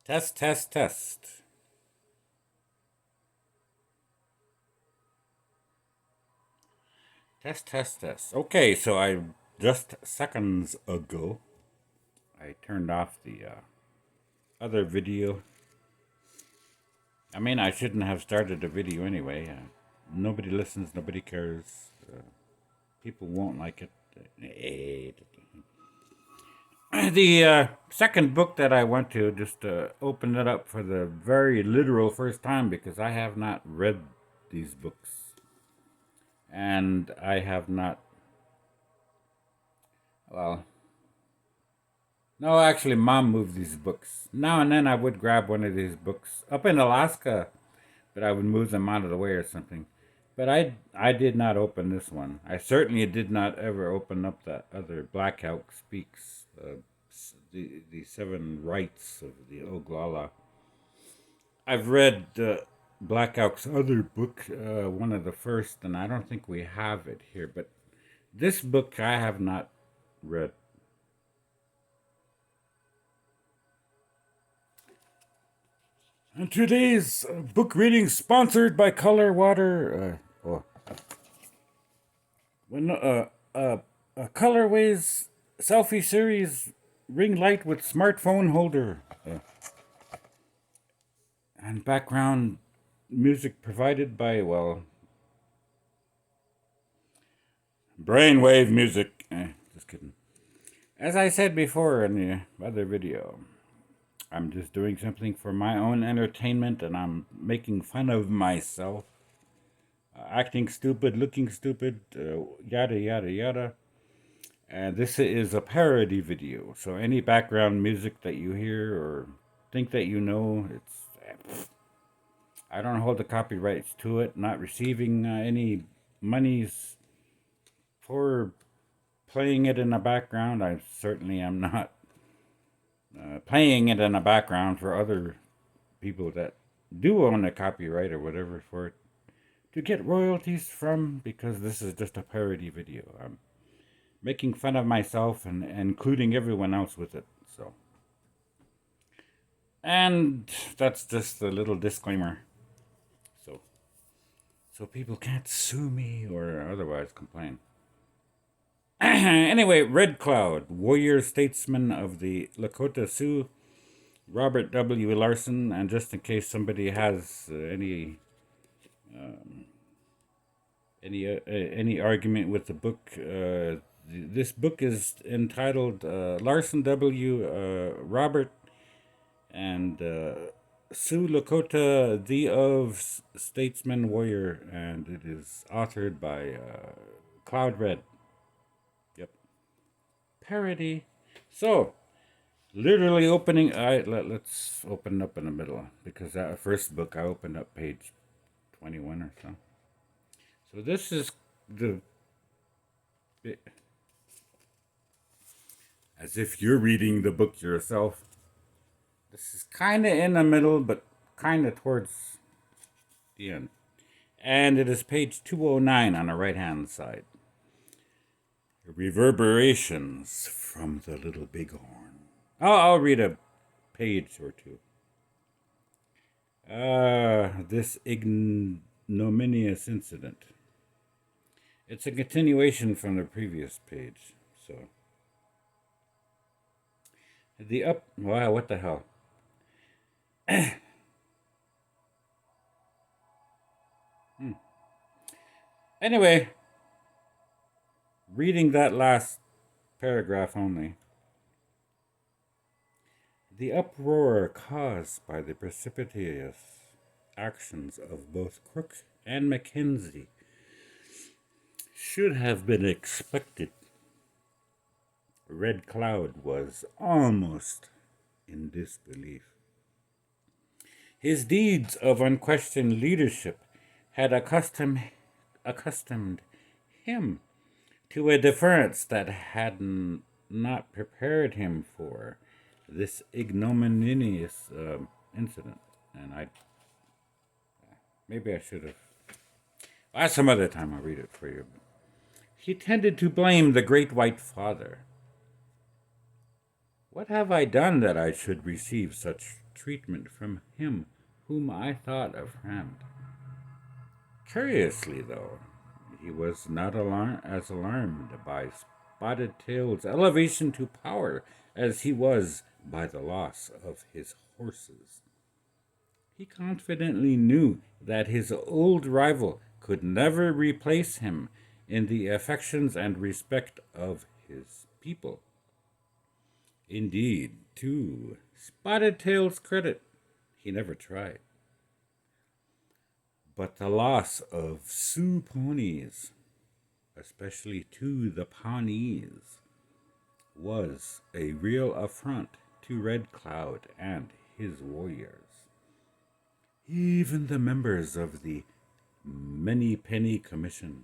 Test, test, test. Test, test, test. Okay, so I just seconds ago I turned off the other video. I mean, I shouldn't have started the video anyway. Nobody listens, nobody cares. People won't like it. The second book that I went to just opened it up for the very literal first time because I have not read these books. And I have not, well, no, actually, Mom moved these books. Now and then I would grab one of these books up in Alaska, but I would move them out of the way or something. But I did not open this one. I certainly did not ever open up that other Black Elk Speaks, the Seven Rights of the Oglala. I've read Black Elk's other book, one of the first, and I don't think we have it here. But this book I have not read. And today's book reading sponsored by Color Water. When Colorways selfie series ring light with smartphone holder. And background music provided by, well, brainwave music. Just kidding. As I said before in the other video, I'm just doing something for my own entertainment and I'm making fun of myself. Acting stupid, looking stupid, yada yada yada. And this is a parody video, so any background music that you hear or think that you know, I don't hold the copyrights to it. Not receiving any monies for playing it in the background. I certainly am not playing it in the background for other people that do own a copyright or whatever for it to get royalties from, because this is just a parody video. I'm making fun of myself and including everyone else with it. And that's just a little disclaimer. So people can't sue me or otherwise complain. Anyway, Red Cloud, warrior statesman of the Lakota Sioux, Robert W. Larson, and just in case somebody has any argument with the book, this book is entitled Larson W. Robert and Sioux Lakota, the of Statesman Warrior, and it is authored by Cloud Red. Yep. Parody. So, literally opening. Let's open up in the middle because that first book I opened up page 21 or so. So this is the. As if you're reading the book yourself. This is kind of in the middle, but kind of towards the end. And it is page 209 on the right hand side. Reverberations from the Little Bighorn. I'll read a page or two. This ignominious incident. It's a continuation from the previous page, so. Wow, what the hell? Anyway, reading that last paragraph only. The uproar caused by the precipitous actions of both Crook and Mackenzie should have been expected. Red Cloud was almost in disbelief. His deeds of unquestioned leadership had accustomed him to a deference that had not prepared him for this ignominious incident. And maybe I should have. Some other time I'll read it for you. He tended to blame the Great White Father. What have I done that I should receive such treatment from him whom I thought a friend. Curiously, though, he was not as alarmed by Spotted Tail's elevation to power as he was by the loss of his horses. He confidently knew that his old rival could never replace him in the affections and respect of his people. Indeed, to Spotted Tail's credit, he never tried. But the loss of Sioux ponies, especially to the Pawnees, was a real affront to Red Cloud and his warriors. Even the members of the Many Penny Commission,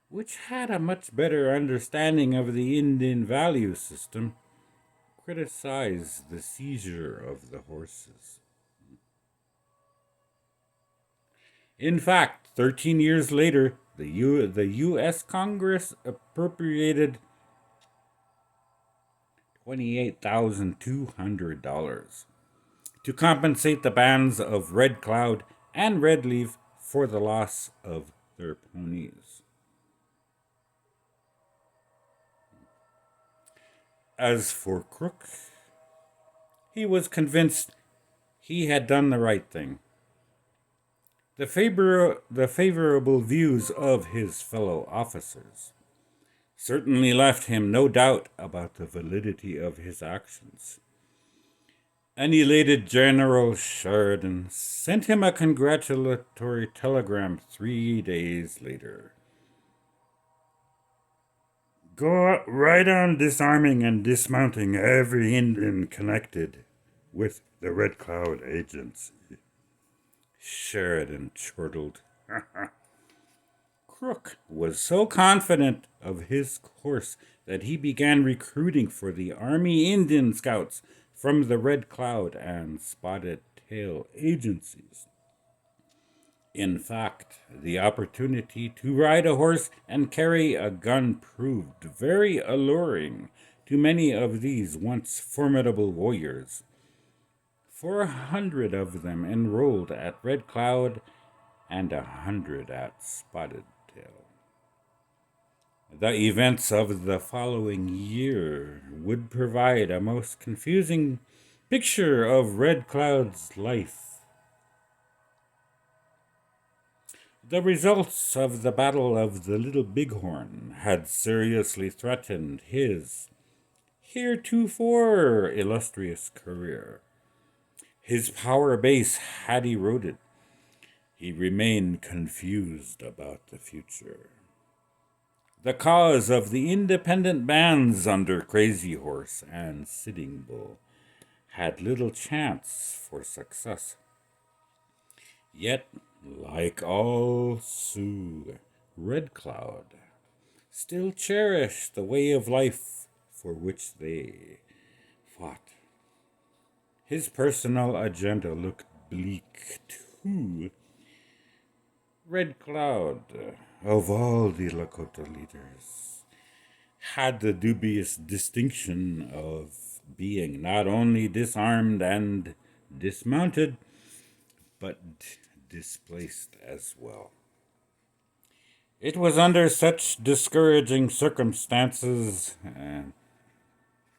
which had a much better understanding of the Indian value system, criticized the seizure of the horses. In fact, 13 years later, the U.S. Congress appropriated $28,200 to compensate the bands of Red Cloud and Red Leaf for the loss of their ponies. As for Crook, he was convinced he had done the right thing. The favorable views of his fellow officers certainly left him no doubt about the validity of his actions. An elated General Sheridan sent him a congratulatory telegram 3 days later. Go right on disarming and dismounting every Indian connected with the Red Cloud Agency. Sheridan chortled. Crook was so confident of his course that he began recruiting for the Army Indian Scouts from the Red Cloud and Spotted Tail agencies. In fact, the opportunity to ride a horse and carry a gun proved very alluring to many of these once formidable warriors. 400 of them enrolled at Red Cloud and 100 at Spotted Tail. The events of the following year would provide a most confusing picture of Red Cloud's life. The results of the Battle of the Little Bighorn had seriously threatened his heretofore illustrious career. His power base had eroded. He remained confused about the future. The cause of the independent bands under Crazy Horse and Sitting Bull had little chance for success. Yet, like all Sioux, Red Cloud still cherished the way of life for which they fought. His personal agenda looked bleak, too. Red Cloud, of all the Lakota leaders, had the dubious distinction of being not only disarmed and dismounted, but displaced as well. It was under such discouraging circumstances,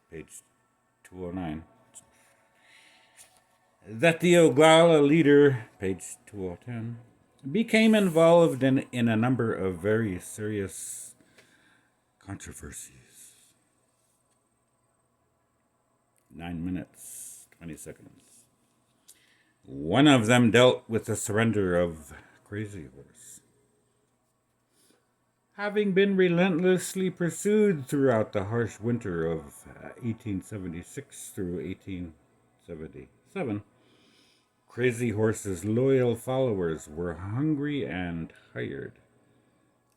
page 209, that the Oglala leader, page 2010, became involved in a number of very serious controversies. 9 minutes, 20 seconds. One of them dealt with the surrender of Crazy Horse. Having been relentlessly pursued throughout the harsh winter of 1876 through 1877, Crazy Horse's loyal followers were hungry and tired.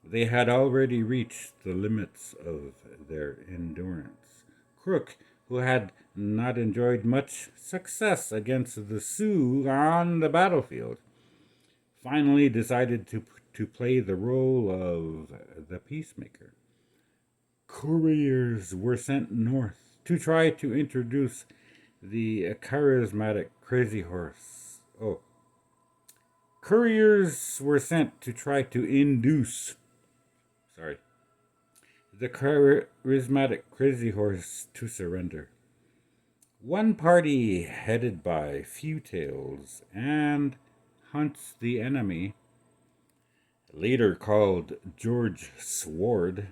They had already reached the limits of their endurance. Crook, who had not enjoyed much success against the Sioux on the battlefield, finally decided to play the role of the peacemaker. Couriers were sent north to try to introduce the charismatic Crazy Horse. Oh, couriers were sent to try to induce, sorry, the charismatic Crazy Horse to surrender. One party, headed by Few Tails and Hunts the Enemy, later called George Sword,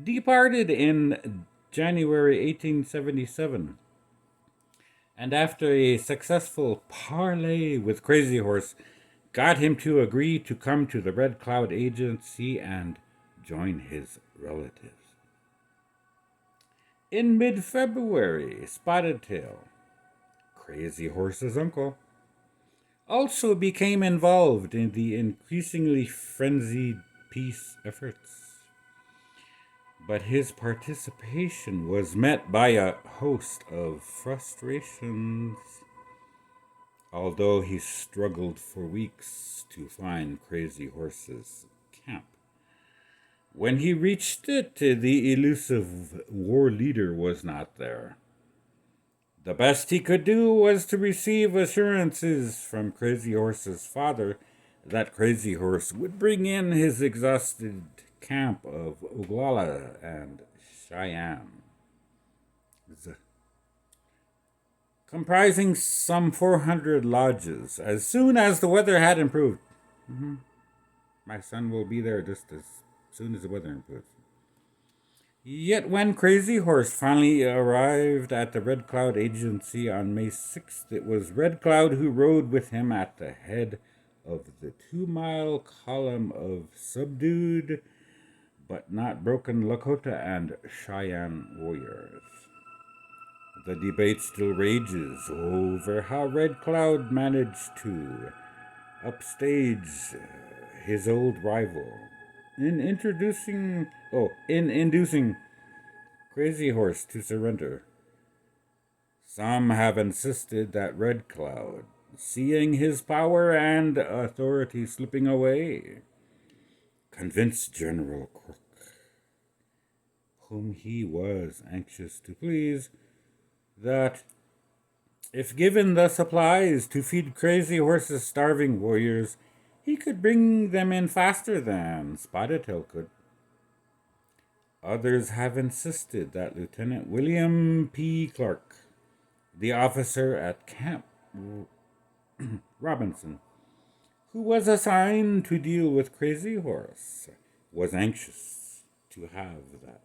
departed in January 1877. And after a successful parley with Crazy Horse, got him to agree to come to the Red Cloud Agency and join his relatives. In mid-February, Spotted Tail, Crazy Horse's uncle, also became involved in the increasingly frenzied peace efforts. But his participation was met by a host of frustrations, although he struggled for weeks to find Crazy Horse's camp. When he reached it, the elusive war leader was not there. The best he could do was to receive assurances from Crazy Horse's father that Crazy Horse would bring in his exhausted camp of Oglala and Cheyenne, comprising some 400 lodges, as soon as the weather had improved. My son will be there just as soon as the weather improves. Yet when Crazy Horse finally arrived at the Red Cloud Agency on May 6th, it was Red Cloud who rode with him at the head of the 2-mile column of subdued but not broken Lakota and Cheyenne warriors. The debate still rages over how Red Cloud managed to upstage his old rival in inducing Crazy Horse to surrender. Some have insisted that Red Cloud, seeing his power and authority slipping away, convinced General Crook, whom he was anxious to please, that if given the supplies to feed Crazy Horse's starving warriors, he could bring them in faster than Spotted Tail could. Others have insisted that Lieutenant William P. Clark, the officer at Camp Robinson, who was assigned to deal with Crazy Horse, was anxious to have that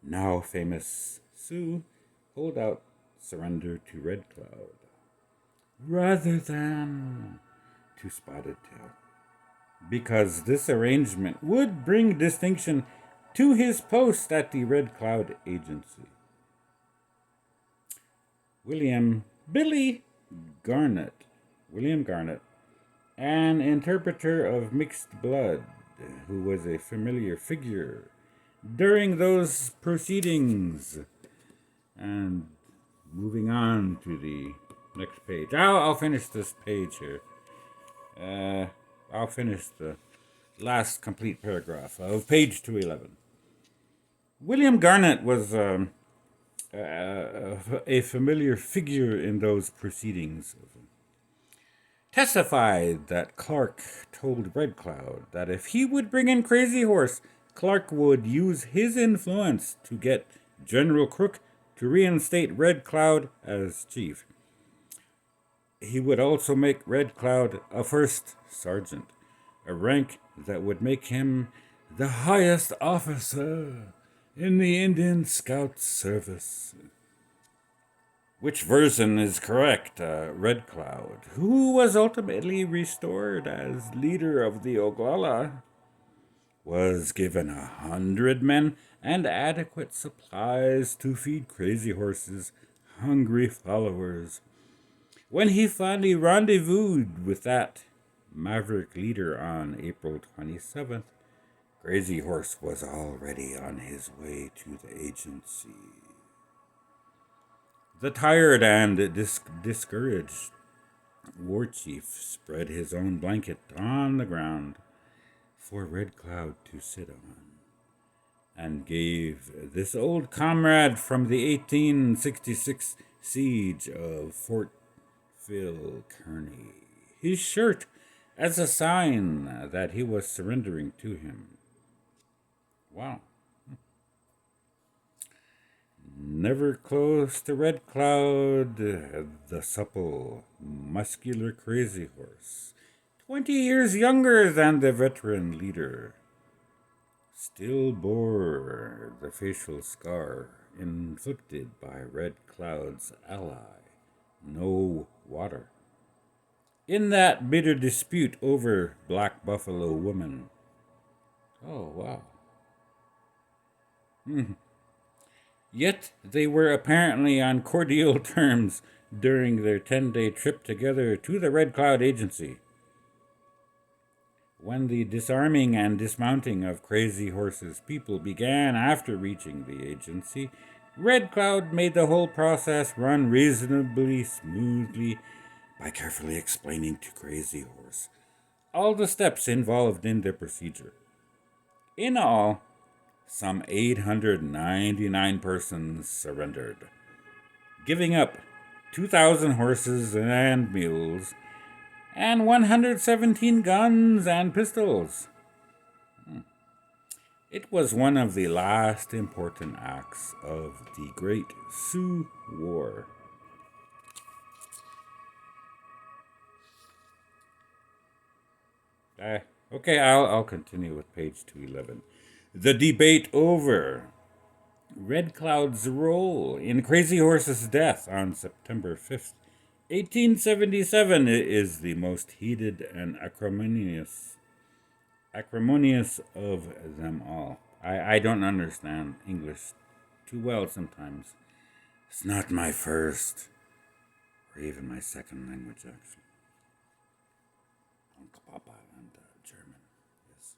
now famous Sioux holdout surrender to Red Cloud, rather than to Spotted Tail, because this arrangement would bring distinction to his post at the Red Cloud Agency. William Garnett, an interpreter of mixed blood, who was a familiar figure during those proceedings. And moving on to the next page. I'll finish this page here. I'll finish the last complete paragraph of page 211. William Garnett was a familiar figure in those proceedings. Testified that Clark told Red Cloud that if he would bring in Crazy Horse, Clark would use his influence to get General Crook to reinstate Red Cloud as chief. He would also make Red Cloud a first sergeant, a rank that would make him the highest officer in the Indian Scout Service. Which version is correct? Red Cloud, who was ultimately restored as leader of the Oglala, was given 100 men and adequate supplies to feed Crazy Horse's hungry followers. When he finally rendezvoused with that maverick leader on April 27th, Crazy Horse was already on his way to the agency. The tired and discouraged war chief spread his own blanket on the ground for Red Cloud to sit on, and gave this old comrade from the 1866 siege of Fort Phil Kearny. His shirt as a sign that he was surrendering to him. Wow. Never close to Red Cloud, the supple, muscular crazy horse, 20 years younger than the veteran leader, still bore the facial scar inflicted by Red Cloud's ally, No Water, in that bitter dispute over Black Buffalo Woman. Oh, wow. Yet they were apparently on cordial terms during their 10-day trip together to the Red Cloud Agency. When the disarming and dismounting of Crazy Horse's people began after reaching the agency, Red Cloud made the whole process run reasonably smoothly by carefully explaining to Crazy Horse all the steps involved in the procedure. In all, some 899 persons surrendered, giving up 2,000 horses and mules and 117 guns and pistols. It was one of the last important acts of the Great Sioux War. Okay, I'll continue with page 211. The debate over. Red Cloud's role in Crazy Horse's death on September 5th, 1877 is the most heated and acrimonious of them all. I don't understand English too well sometimes. It's not my first, or even my second language, actually. Uncle Papa and German, yes.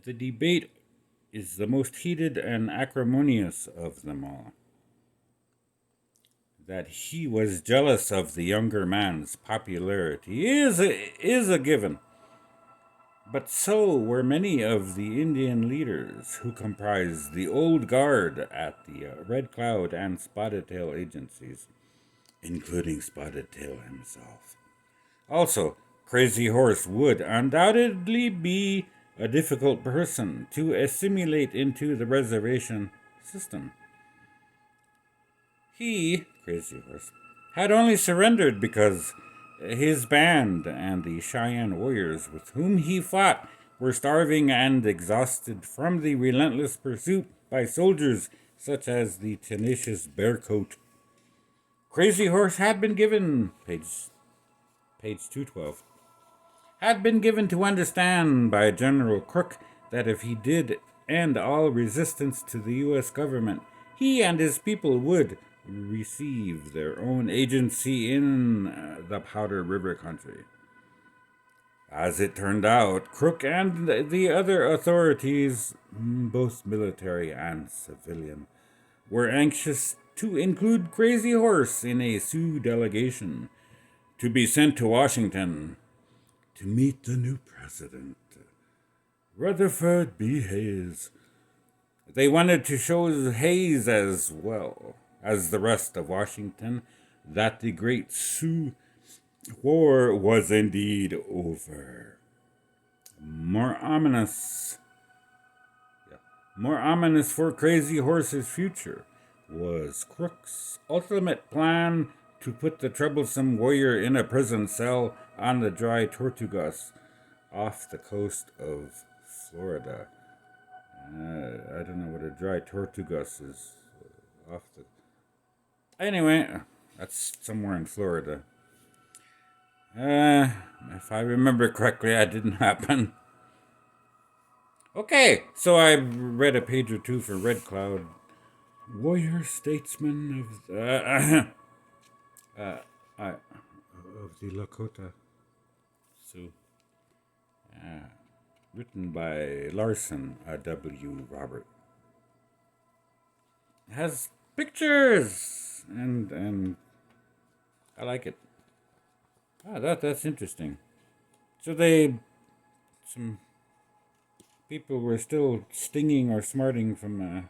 The debate is the most heated and acrimonious of them all. That he was jealous of the younger man's popularity is a given. But so were many of the Indian leaders who comprised the old guard at the Red Cloud and Spotted Tail agencies, including Spotted Tail himself. Also, Crazy Horse would undoubtedly be a difficult person to assimilate into the reservation system. He, Crazy Horse, had only surrendered because his band and the Cheyenne warriors with whom he fought were starving and exhausted from the relentless pursuit by soldiers such as the tenacious Bearcoat. Crazy Horse had been given, page 212, had been given to understand by General Crook that if he did end all resistance to the U.S. government, he and his people would receive their own agency in the Powder River country. As it turned out, Crook and the other authorities, both military and civilian, were anxious to include Crazy Horse in a Sioux delegation to be sent to Washington to meet the new president, Rutherford B. Hayes. They wanted to show Hayes as well as the rest of Washington that the Great Sioux War was indeed over. More ominous for Crazy Horse's future was Crook's ultimate plan to put the troublesome warrior in a prison cell on the dry Tortugas off the coast of Florida. I don't know what a dry Tortugas is off the... Anyway, that's somewhere in Florida. If I remember correctly, that didn't happen. Okay, so I read a page or two for Red Cloud. Warrior statesman of the Lakota Sioux. Written by Larson W. Robert. It has pictures and I like it. That's interesting. So some people were still stinging or smarting from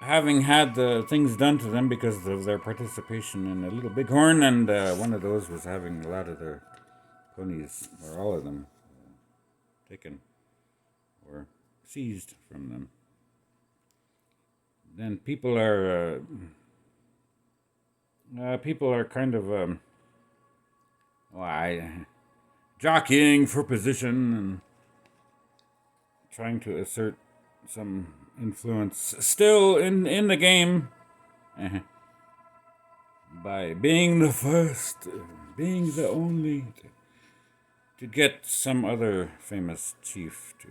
having had things done to them because of their participation in a Little Bighorn, and one of those was having a lot of their ponies, or all of them, taken or seized from them. Then people are kind of jockeying for position and trying to assert some influence still in the game by being the first, being the only to get some other famous chief to,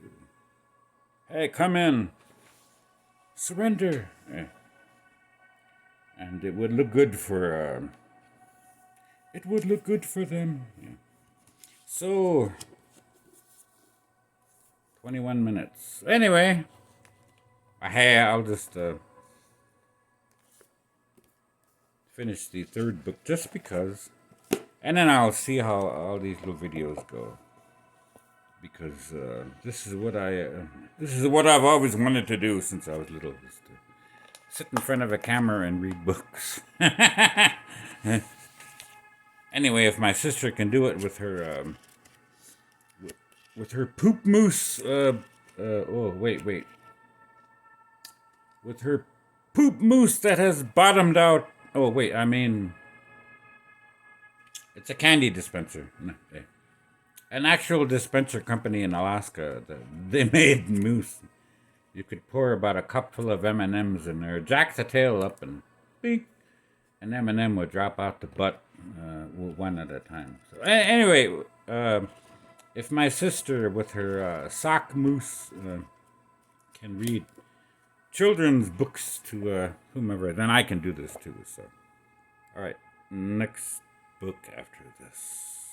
hey, come in, surrender. And it would look good for them. Yeah. So 21 minutes. Anyway, hey, I'll just finish the third book just because, and then I'll see how all these little videos go. Because this is what I've always wanted to do since I was little, is to sit in front of a camera and read books. Anyway, if my sister can do it with her poop moose, with her poop moose that has bottomed out. Oh wait, I mean, it's a candy dispenser. No, an actual dispenser company in Alaska. They made moose. You could pour about a cupful of M&Ms in there, jack the tail up, and bink, an M&M would drop out the butt, one at a time. So anyway, if my sister with her sock moose can read children's books to whomever, then I can do this too. So, all right, next book after this.